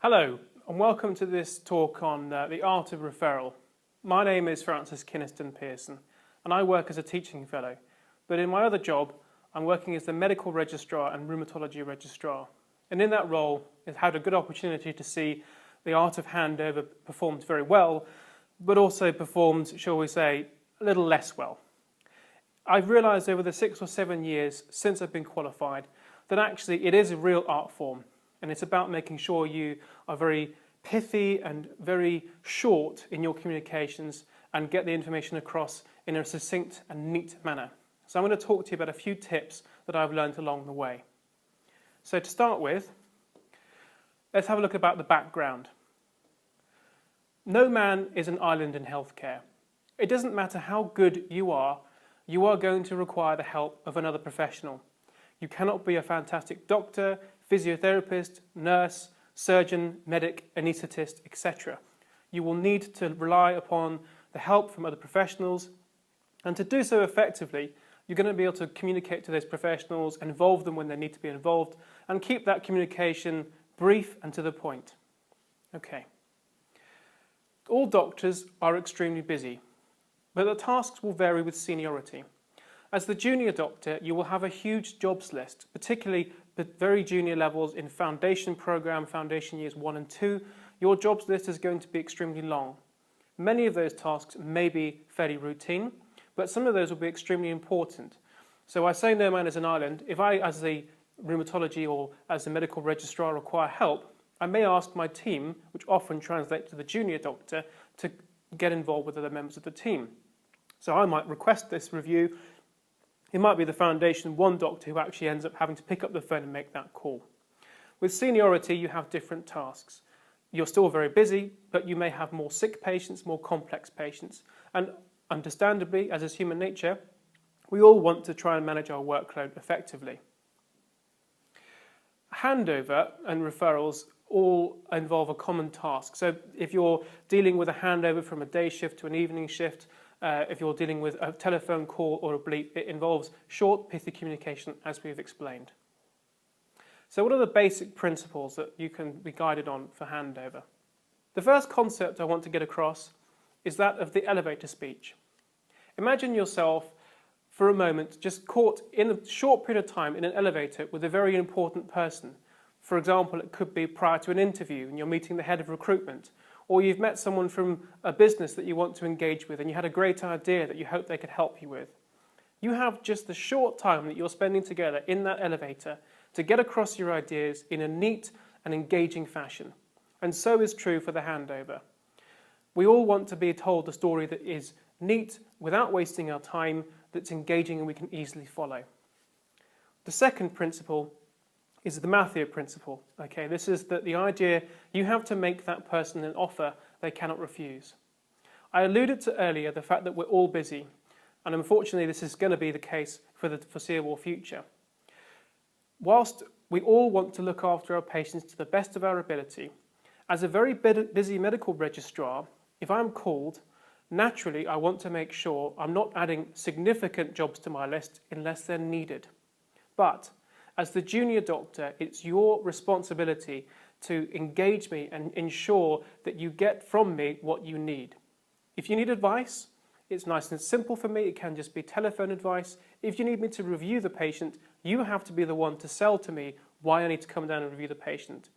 Hello and welcome to this talk on the art of referral. My name is Francis Kynaston Pearson and I work as a teaching fellow, but in my other job I'm working as the medical registrar and rheumatology registrar, and in that role I've had a good opportunity to see the art of handover performed very well, but also performed, shall we say, a little less well. I've realised over the 6 or 7 years since I've been qualified that actually it is a real art form. And it's about making sure you are very pithy and very short in your communications and get the information across in a succinct and neat manner. So I'm going to talk to you about a few tips that I've learned along the way. So to start with, let's have a look about the background. No man is an island in healthcare. It doesn't matter how good you are going to require the help of another professional. You cannot be a fantastic doctor, physiotherapist, nurse, surgeon, medic, anaesthetist, etc. You will need to rely upon the help from other professionals, and to do so effectively, you're going to be able to communicate to those professionals, involve them when they need to be involved, and keep that communication brief and to the point. Okay. All doctors are extremely busy, but the tasks will vary with seniority. As the junior doctor, you will have a huge jobs list, particularly at very junior levels in foundation program, foundation years 1 and 2. Your jobs list is going to be extremely long. Many of those tasks may be fairly routine, but some of those will be extremely important. So I say no man is an island. If I, as a rheumatology or as a medical registrar, require help, I may ask my team, which often translates to the junior doctor, to get involved with other members of the team. So I might request this review. It might be the foundation 1 doctor who actually ends up having to pick up the phone and make that call. With seniority, you have different tasks. You're still very busy, but you may have more sick patients, more complex patients. And understandably, as is human nature, we all want to try and manage our workload effectively. Handover and referrals all involve a common task. So if you're dealing with a handover from a day shift to an evening shift, if you're dealing with a telephone call or a bleep, it involves short, pithy communication, as we've explained. So what are the basic principles that you can be guided on for handover? The first concept I want to get across is that of the elevator speech. Imagine yourself for a moment just caught in a short period of time in an elevator with a very important person. For example, it could be prior to an interview and you're meeting the head of recruitment, or you've met someone from a business that you want to engage with and you had a great idea that you hope they could help you with. You have just the short time that you're spending together in that elevator to get across your ideas in a neat and engaging fashion. And so is true for the handover. We all want to be told a story that is neat, without wasting our time, that's engaging and we can easily follow. The second principle is the Matthew principle. Okay, this is the idea you have to make that person an offer they cannot refuse. I alluded to earlier the fact that we're all busy, and unfortunately this is going to be the case for the foreseeable future. Whilst we all want to look after our patients to the best of our ability, as a very busy medical registrar, if I'm called, naturally I want to make sure I'm not adding significant jobs to my list unless they're needed. But as the junior doctor, it's your responsibility to engage me and ensure that you get from me what you need. If you need advice, it's nice and simple for me. It can just be telephone advice. If you need me to review the patient, you have to be the one to sell to me why I need to come down and review the patient.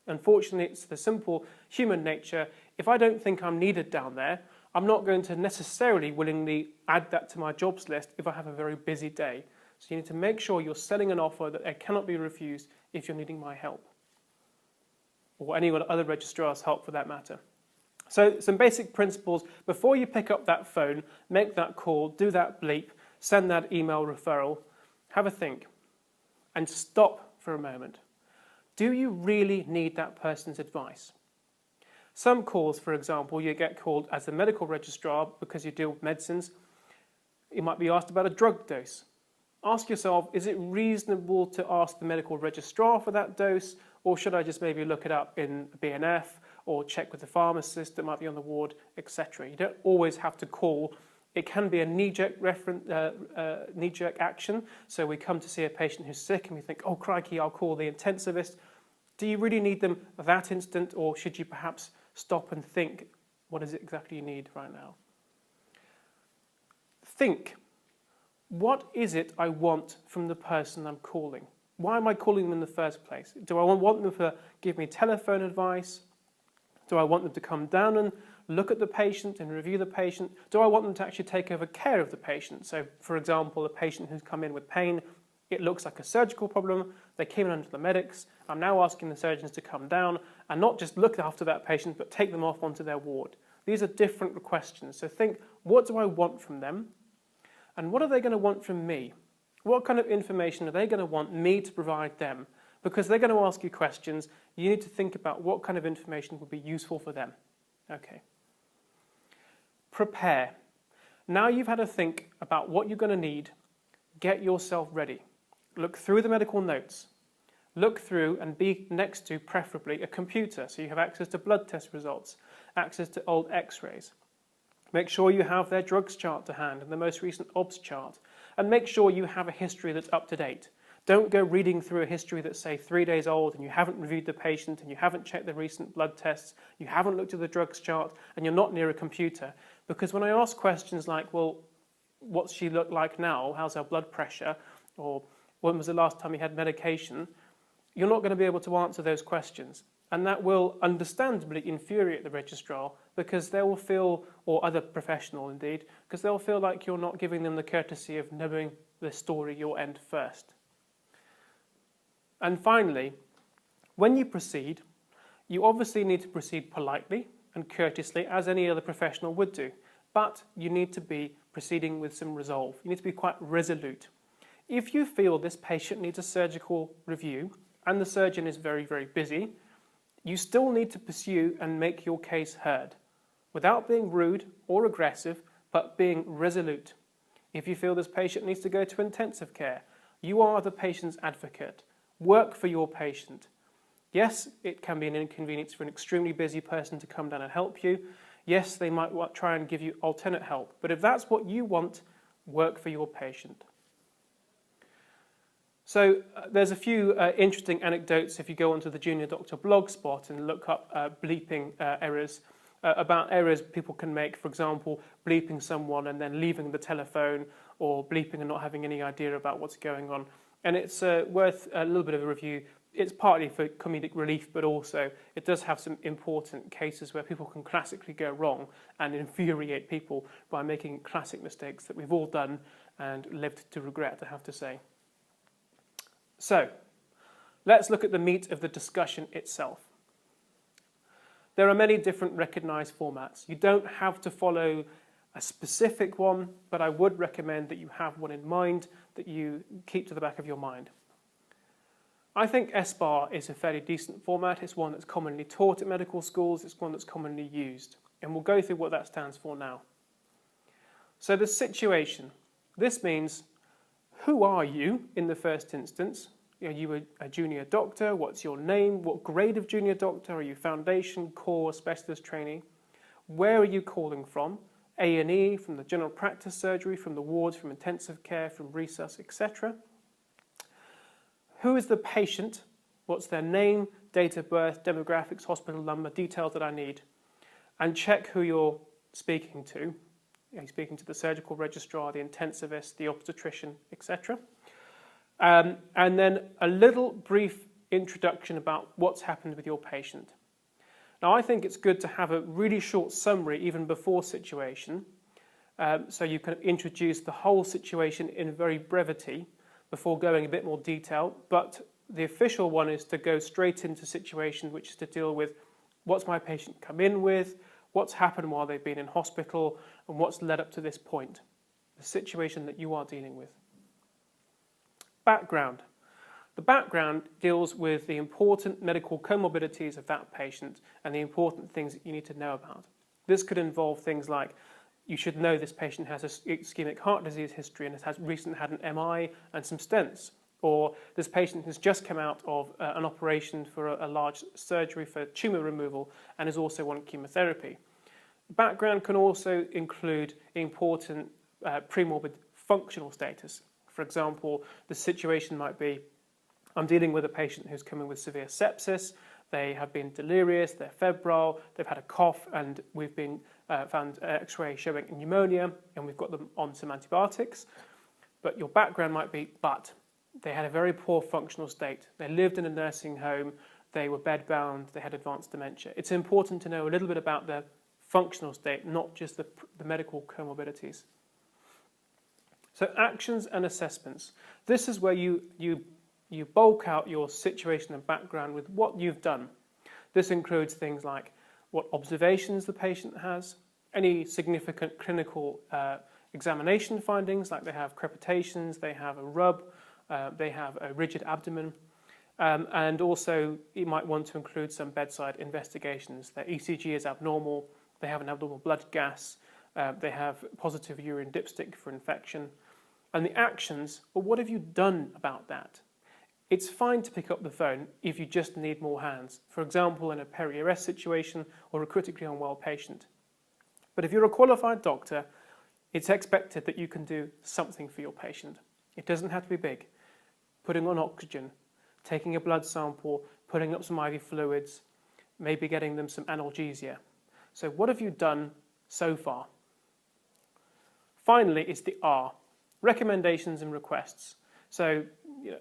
Unfortunately, it's the simple human nature. If I don't think I'm needed down there, I'm not going to necessarily willingly add that to my jobs list if I have a very busy day. So you need to make sure you're selling an offer that cannot be refused if you're needing my help, or any other registrar's help for that matter. So some basic principles: before you pick up that phone, make that call, do that bleep, send that email referral, have a think and stop for a moment. Do you really need that person's advice? Some calls, for example, you get called as a medical registrar because you deal with medicines. You might be asked about a drug dose. Ask yourself, is it reasonable to ask the medical registrar for that dose, or should I just maybe look it up in a BNF or check with the pharmacist that might be on the ward, etc. You don't always have to call. It can be a knee-jerk action. So we come to see a patient who's sick and we think, oh crikey, I'll call the intensivist. Do you really need them that instant, or should you perhaps stop and think, what is it exactly you need right now? Think, what is it I want from the person I'm calling? Why am I calling them in the first place? Do I want them to give me telephone advice? Do I want them to come down and look at the patient and review the patient? Do I want them to actually take over care of the patient? So, for example, a patient who's come in with pain, it looks like a surgical problem, they came in under the medics, I'm now asking the surgeons to come down and not just look after that patient, but take them off onto their ward. These are different questions. So think, what do I want from them? And what are they going to want from me? What kind of information are they going to want me to provide them? Because they're going to ask you questions, you need to think about what kind of information would be useful for them. Okay. Prepare. Now you've had to think about what you're going to need, get yourself ready. Look through the medical notes. Look through and be next to, preferably, a computer, so you have access to blood test results, access to old x-rays. Make sure you have their drugs chart to hand and the most recent OBS chart, and make sure you have a history that's up to date. Don't go reading through a history that's, say, 3 days old and you haven't reviewed the patient and you haven't checked the recent blood tests, you haven't looked at the drugs chart, and you're not near a computer. Because when I ask questions like, well, what's she look like now? How's her blood pressure? Or when was the last time you had medication? You're not going to be able to answer those questions. And that will understandably infuriate the registrar, because they will feel, or other professional indeed, because they'll feel like you're not giving them the courtesy of knowing the story your end first. And finally, when you proceed, you obviously need to proceed politely and courteously, as any other professional would do. But you need to be proceeding with some resolve. You need to be quite resolute. If you feel this patient needs a surgical review, and the surgeon is very, very busy, you still need to pursue and make your case heard, without being rude or aggressive, but being resolute. If you feel this patient needs to go to intensive care, you are the patient's advocate. Work for your patient. Yes, it can be an inconvenience for an extremely busy person to come down and help you. Yes, they might try and give you alternate help. But if that's what you want, work for your patient. So there's a few interesting anecdotes if you go onto the Junior Doctor blogspot and look up bleeping errors, about errors people can make, for example, bleeping someone and then leaving the telephone, or bleeping and not having any idea about what's going on. And it's worth a little bit of a review. It's partly for comedic relief, but also it does have some important cases where people can classically go wrong and infuriate people by making classic mistakes that we've all done and lived to regret, I have to say. So, let's look at the meat of the discussion itself. There are many different recognised formats. You don't have to follow a specific one, but I would recommend that you have one in mind that you keep to the back of your mind. I think SBAR is a fairly decent format. It's one that's commonly taught at medical schools. It's one that's commonly used. And we'll go through what that stands for now. So the situation. This means, who are you in the first instance? Are you a junior doctor? What's your name? What grade of junior doctor? Are you foundation, core, specialist trainee? Where are you calling from? A&E, from the general practice surgery, from the wards, from intensive care, from resus, etc. Who is the patient? What's their name, date of birth, demographics, hospital number, details that I need? And check who you're speaking to. You're speaking to the surgical registrar, the intensivist, the obstetrician, etc. And then a little brief introduction about what's happened with your patient. Now, I think it's good to have a really short summary even before situation, so you can introduce the whole situation in very brevity before going a bit more detail. But the official one is to go straight into situation, which is to deal with what's my patient come in with, what's happened while they've been in hospital, and what's led up to this point, the situation that you are dealing with. Background. The background deals with the important medical comorbidities of that patient and the important things that you need to know about. This could involve things like, you should know this patient has an ischemic heart disease history and has recently had an MI and some stents. Or this patient has just come out of an operation for a large surgery for tumour removal and is also on chemotherapy. Background can also include important premorbid functional status. For example, the situation might be I'm dealing with a patient who's coming with severe sepsis. They have been delirious, they're febrile, they've had a cough, and we've been found X-ray showing pneumonia, and we've got them on some antibiotics. But your background might be, but they had a very poor functional state. They lived in a nursing home, they were bedbound, they had advanced dementia. It's important to know a little bit about their functional state, not just the medical comorbidities. So actions and assessments. This is where you bulk out your situation and background with what you've done. This includes things like what observations the patient has, any significant clinical examination findings, like they have crepitations, they have a rub, they have a rigid abdomen, and also you might want to include some bedside investigations. Their ECG is abnormal, they have an abnormal blood gas, they have positive urine dipstick for infection. And the actions, well, what have you done about that? It's fine to pick up the phone if you just need more hands, for example, in a peri-arrest situation or a critically unwell patient. But if you're a qualified doctor, it's expected that you can do something for your patient. It doesn't have to be big. Putting on oxygen, taking a blood sample, putting up some IV fluids, maybe getting them some analgesia. So what have you done so far? Finally, it's the R, recommendations and requests. So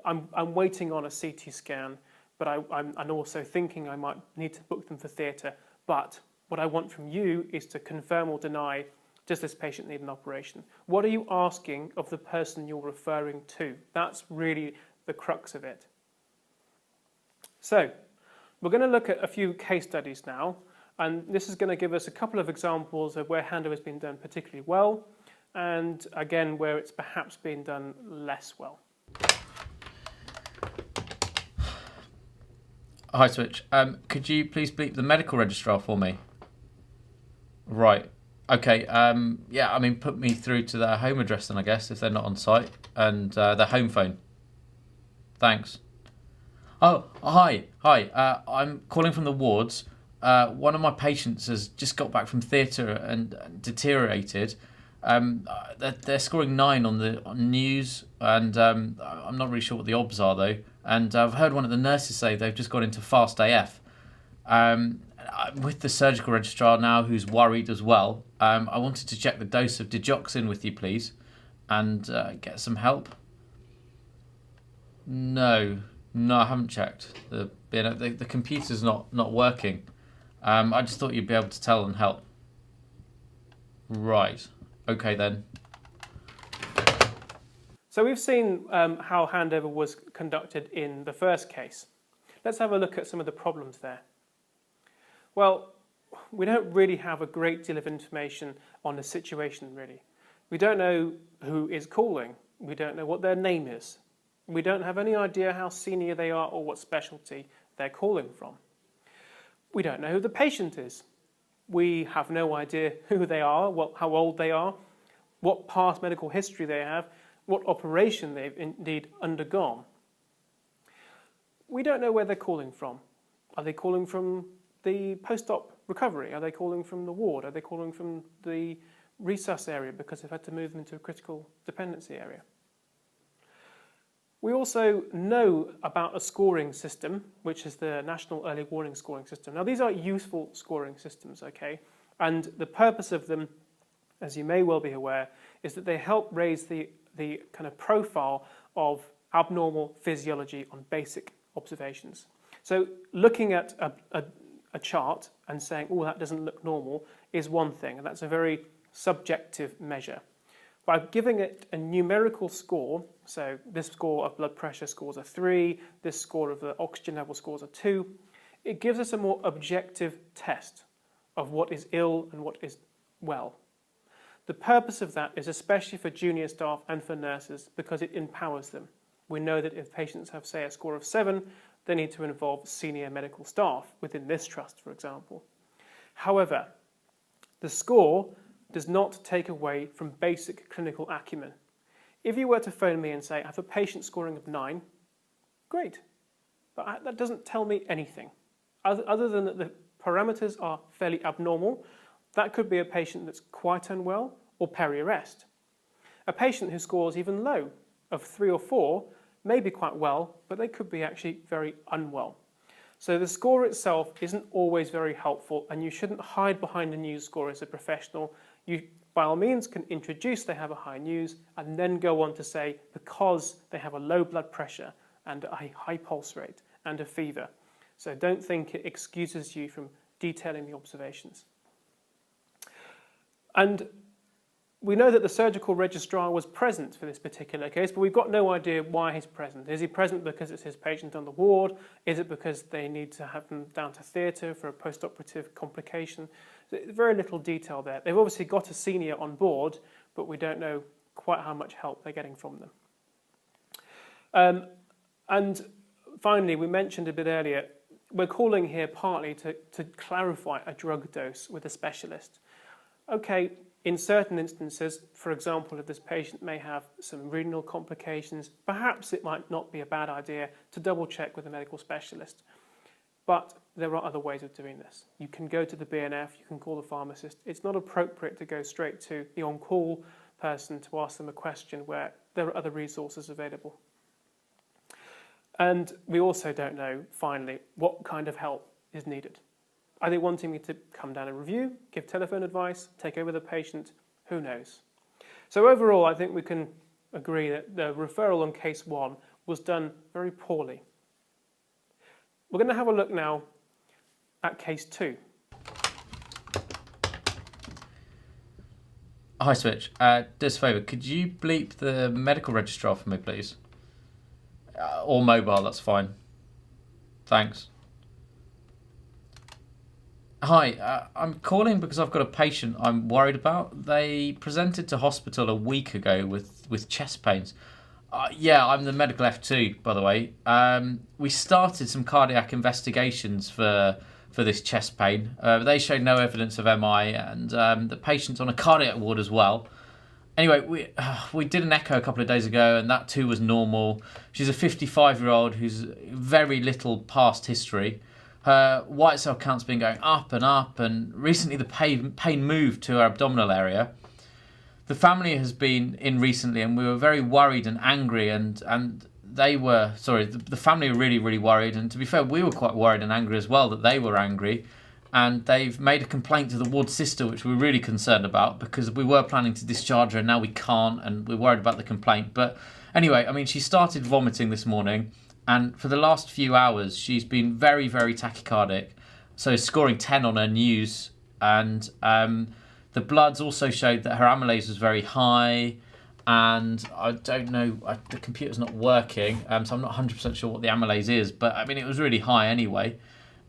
I'm waiting on a CT scan, but I'm also thinking I might need to book them for theatre. But what I want from you is to confirm or deny, does this patient need an operation? What are you asking of the person you're referring to? That's really the crux of it. So we're going to look at a few case studies now, and this is going to give us a couple of examples of where handover has been done particularly well, and again where it's perhaps been done less well. Hi Switch, could you please bleep the medical registrar for me? Right, okay, yeah, I mean put me through to their home address then I guess, if they're not on site, and their home phone. Thanks. Oh, hi, I'm calling from the wards. One of my patients has just got back from theatre and deteriorated. They're scoring 9 on news, and I'm not really sure what the odds are though. And I've heard one of the nurses say they've just got into fast AF. I'm with the surgical registrar now, who's worried as well. I wanted to check the dose of digoxin with you, please, and get some help. No, I haven't checked. The computer's not working. I just thought you'd be able to tell and help. Right. Okay then. So we've seen how handover was conducted in the first case. Let's have a look at some of the problems there. Well, we don't really have a great deal of information on the situation, really. We don't know who is calling. We don't know what their name is. We don't have any idea how senior they are or what specialty they're calling from. We don't know who the patient is. We have no idea who they are, how old they are, what past medical history they have, what operation they've indeed undergone. We don't know where they're calling from. Are they calling from the post-op recovery? Are they calling from the ward? Are they calling from the resus area because they've had to move them into a critical dependency area? We also know about a scoring system, which is the National Early Warning Scoring System. Now, these are useful scoring systems, okay? And the purpose of them, as you may well be aware, is that they help raise the kind of profile of abnormal physiology on basic observations. So looking at a chart and saying, oh, that doesn't look normal, is one thing, and that's a very subjective measure. By giving it a numerical score, so this score of blood pressure scores a 3, this score of the oxygen level scores a 2, it gives us a more objective test of what is ill and what is well. The purpose of that is especially for junior staff and for nurses because it empowers them. We know that if patients have, say, a score of 7, they need to involve senior medical staff within this trust, for example. However, the score does not take away from basic clinical acumen. If you were to phone me and say, I have a patient scoring of 9, great. But that doesn't tell me anything. Other than that the parameters are fairly abnormal, that could be a patient that's quite unwell or peri-arrest. A patient who scores even low, of 3 or 4, maybe quite well, but they could be actually very unwell. So the score itself isn't always very helpful, and you shouldn't hide behind a news score as a professional. You, by all means, can introduce they have a high news and then go on to say because they have a low blood pressure and a high pulse rate and a fever. So don't think it excuses you from detailing the observations. And we know that the surgical registrar was present for this particular case, but we've got no idea why he's present. Is he present because it's his patient on the ward? Is it because they need to have them down to theatre for a post-operative complication? Very little detail there. They've obviously got a senior on board, but we don't know quite how much help they're getting from them. And finally, we mentioned a bit earlier, we're calling here partly to clarify a drug dose with a specialist. Okay, in certain instances, for example, if this patient may have some renal complications, perhaps it might not be a bad idea to double check with a medical specialist. But there are other ways of doing this. You can go to the BNF, you can call the pharmacist. It's not appropriate to go straight to the on-call person to ask them a question where there are other resources available. And we also don't know, finally, what kind of help is needed. Are they wanting me to come down and review, give telephone advice, take over the patient? Who knows? So overall, I think we can agree that the referral on case 1 was done very poorly. We're going to have a look now at case 2. Hi, Switch. Do us a favour. Could you bleep the medical registrar for me, please? Or mobile, that's fine. Thanks. Hi, I'm calling because I've got a patient I'm worried about. They presented to hospital a week ago with chest pains. Yeah, I'm the medical F2, by the way. We started some cardiac investigations for this chest pain. They showed no evidence of MI, and the patient's on a cardiac ward as well. Anyway, we did an echo a couple of days ago, and that too was normal. She's a 55-year-old who's very little past history. Her white cell count's been going up, and recently the pain moved to her abdominal area. The family has been in recently, and we were very worried and angry, and the family were really, really worried, and to be fair, we were quite worried and angry as well that they were angry, and they've made a complaint to the ward sister, which we're really concerned about, because we were planning to discharge her, and now we can't, and we're worried about the complaint. But anyway, I mean, she started vomiting this morning, and for the last few hours, she's been very, very tachycardic, so scoring 10 on her news, and the bloods also showed that her amylase was very high, and I don't know, the computer's not working, so I'm not 100% sure what the amylase is, but I mean, it was really high anyway.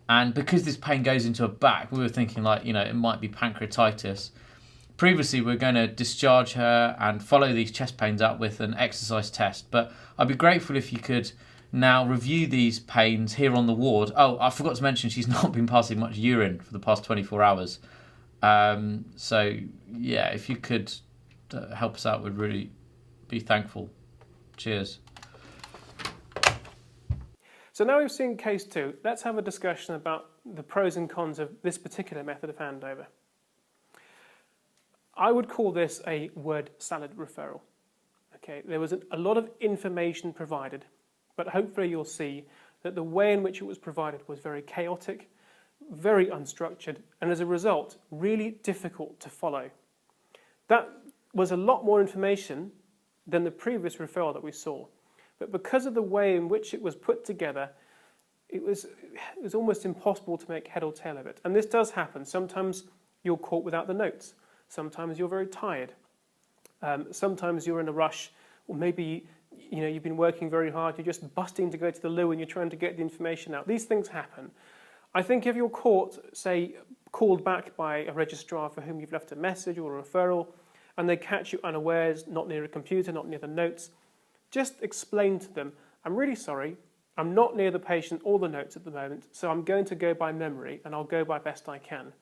And because this pain goes into her back, we were thinking like, it might be pancreatitis. Previously, we were going to discharge her and follow these chest pains up with an exercise test, but I'd be grateful if you could now review these pains here on the ward. Oh, I forgot to mention she's not been passing much urine for the past 24 hours. So, yeah, if you could help us out, we'd really be thankful. Cheers. So now we've seen case 2, let's have a discussion about the pros and cons of this particular method of handover. I would call this a word salad referral. Okay, there was a lot of information provided, but hopefully you'll see that the way in which it was provided was very chaotic, very unstructured, and as a result, really difficult to follow. That was a lot more information than the previous referral that we saw. But because of the way in which it was put together, it was almost impossible to make head or tail of it. And this does happen. Sometimes you're caught without the notes. Sometimes you're very tired. Sometimes you're in a rush, or maybe you've been working very hard, you're just busting to go to the loo and you're trying to get the information out. These things happen. I think if you're caught, say, called back by a registrar for whom you've left a message or a referral, and they catch you unawares, not near a computer, not near the notes, just explain to them, I'm really sorry, I'm not near the patient or the notes at the moment, so I'm going to go by memory and I'll go by best I can.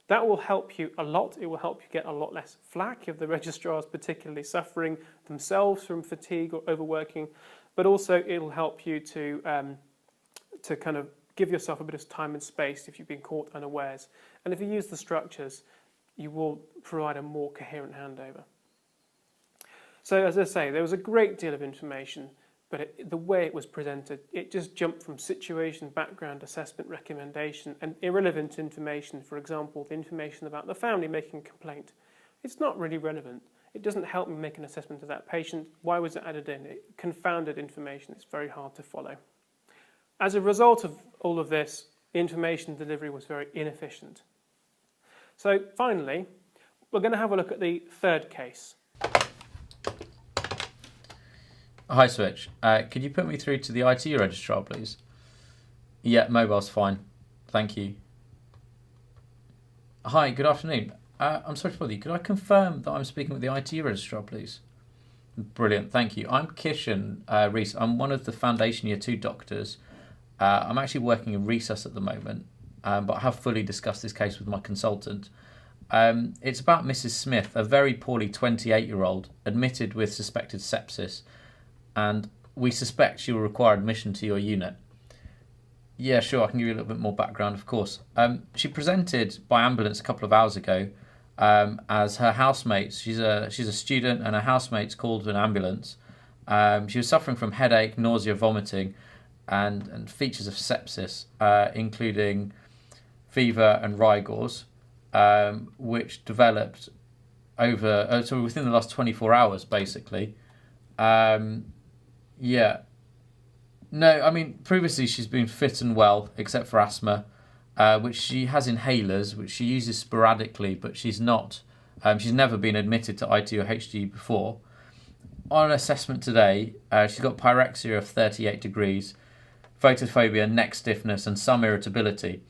That will help you a lot. It will help you get a lot less flack if the registrar is particularly suffering themselves from fatigue or overworking, but also it'll help you to kind of give yourself a bit of time and space if you've been caught unawares. And if you use the structures, you will provide a more coherent handover. So as I say, there was a great deal of information, but the way it was presented, it just jumped from situation, background, assessment, recommendation, and irrelevant information. For example, the information about the family making a complaint. It's not really relevant. It doesn't help me make an assessment of that patient. Why was it added in? It confounded information. It's very hard to follow. As a result of all of this, information delivery was very inefficient. So finally, we're going to have a look at the third case. Hi, Switch. Could you put me through to the IT registrar, please? Yeah, mobile's fine. Thank you. Hi, good afternoon. I'm sorry to bother you. Could I confirm that I'm speaking with the IT registrar, please? Brilliant, thank you. I'm Kishan Reese. I'm one of the Foundation Year 2 doctors. I'm actually working in recess at the moment, but I have fully discussed this case with my consultant. It's about Mrs. Smith, a very poorly 28-year-old, admitted with suspected sepsis, and we suspect she will require admission to your unit. Yeah, sure, I can give you a little bit more background, of course. She presented by ambulance a couple of hours ago as her housemates. She's a student, and her housemates called an ambulance. She was suffering from headache, nausea, vomiting, and features of sepsis, including fever and rigors, which developed within the last 24 hours, basically. Yeah. No, I mean, previously she's been fit and well, except for asthma, which she has inhalers, which she uses sporadically, but she's never been admitted to IT or HD before. On an assessment today, she's got pyrexia of 38 degrees, photophobia, neck stiffness, and some irritability.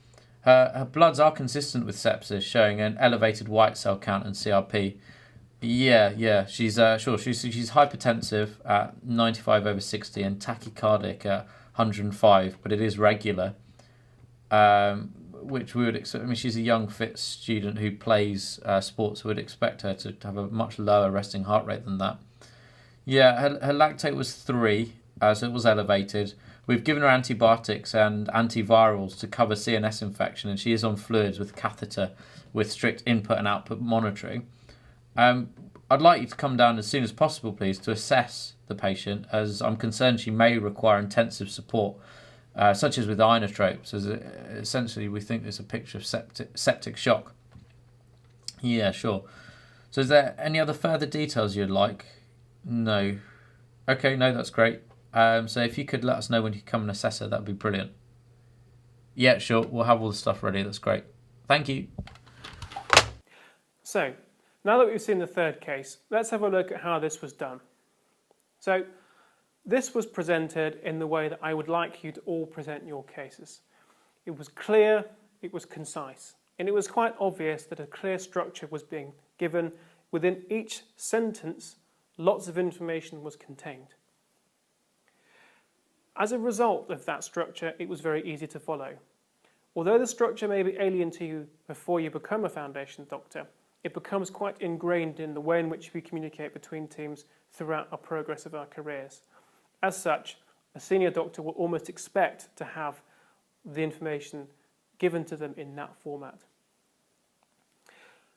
Her bloods are consistent with sepsis, showing an elevated white cell count and CRP. Yeah, she's sure. She's hypertensive at 95/60 and tachycardic at 105, but it is regular, which we would expect. I mean, she's a young, fit student who plays sports. We would expect her to have a much lower resting heart rate than that. Yeah, her lactate was 3, so it was elevated. We've given her antibiotics and antivirals to cover CNS infection, and she is on fluids with catheter with strict input and output monitoring. I'd like you to come down as soon as possible, please, to assess the patient, as I'm concerned she may require intensive support, such as with inotropes, as essentially we think there's a picture of septic shock. Yeah, sure. So is there any other further details you'd like? No. Okay, no, that's great. So if you could let us know when you come and assess her, that'd be brilliant. Yeah, sure. We'll have all the stuff ready. That's great. Thank you. So, now that we've seen the third case, let's have a look at how this was done. So, this was presented in the way that I would like you to all present your cases. It was clear, it was concise, and it was quite obvious that a clear structure was being given. Within each sentence, lots of information was contained. As a result of that structure, it was very easy to follow. Although the structure may be alien to you before you become a foundation doctor, it becomes quite ingrained in the way in which we communicate between teams throughout our progress of our careers. As such, a senior doctor will almost expect to have the information given to them in that format.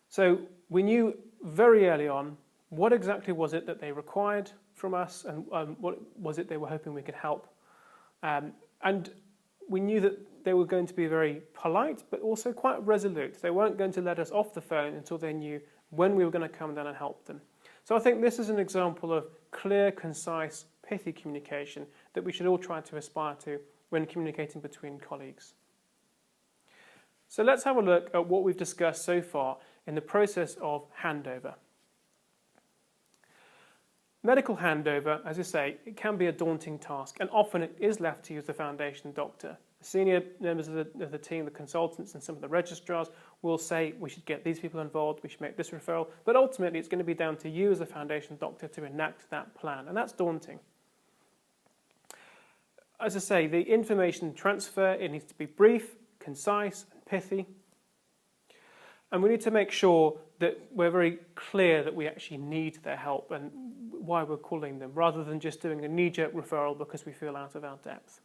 So we knew very early on what exactly was it that they required from us, and what was it they were hoping we could help. And we knew that they were going to be very polite, but also quite resolute. They weren't going to let us off the phone until they knew when we were going to come down and help them. So I think this is an example of clear, concise, pithy communication that we should all try to aspire to when communicating between colleagues. So let's have a look at what we've discussed so far in the process of handover. Medical handover, as I say, it can be a daunting task, and often it is left to you as the foundation doctor. The senior members of the team, the consultants and some of the registrars will say we should get these people involved, we should make this referral, but ultimately it's going to be down to you as a foundation doctor to enact that plan, and that's daunting. As I say, the information transfer, it needs to be brief, concise and pithy, and we need to make sure that we're very clear that we actually need their help and why we're calling them, rather than just doing a knee-jerk referral because we feel out of our depth.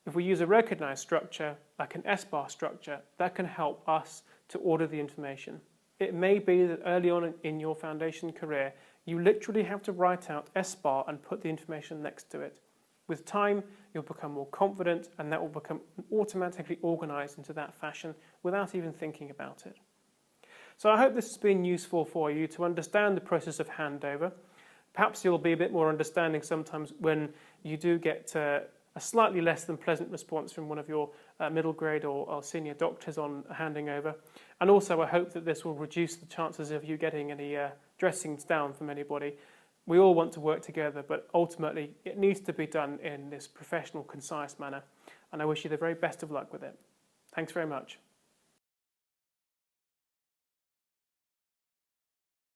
If we use a recognised structure, like an S-bar structure, that can help us to order the information. It may be that early on in your foundation career, You literally have to write out SBAR and put the information next to it. With time, you'll become more confident, and that will become automatically organised into that fashion without even thinking about it. So I hope this has been useful for you to understand the process of handover. Perhaps you'll be a bit more understanding sometimes when you do get a slightly less than pleasant response from one of your middle grade or senior doctors on handing over. And also I hope that this will reduce the chances of you getting any dressings down from anybody. We all want to work together, but ultimately it needs to be done in this professional, concise manner. And I wish you the very best of luck with it. Thanks very much.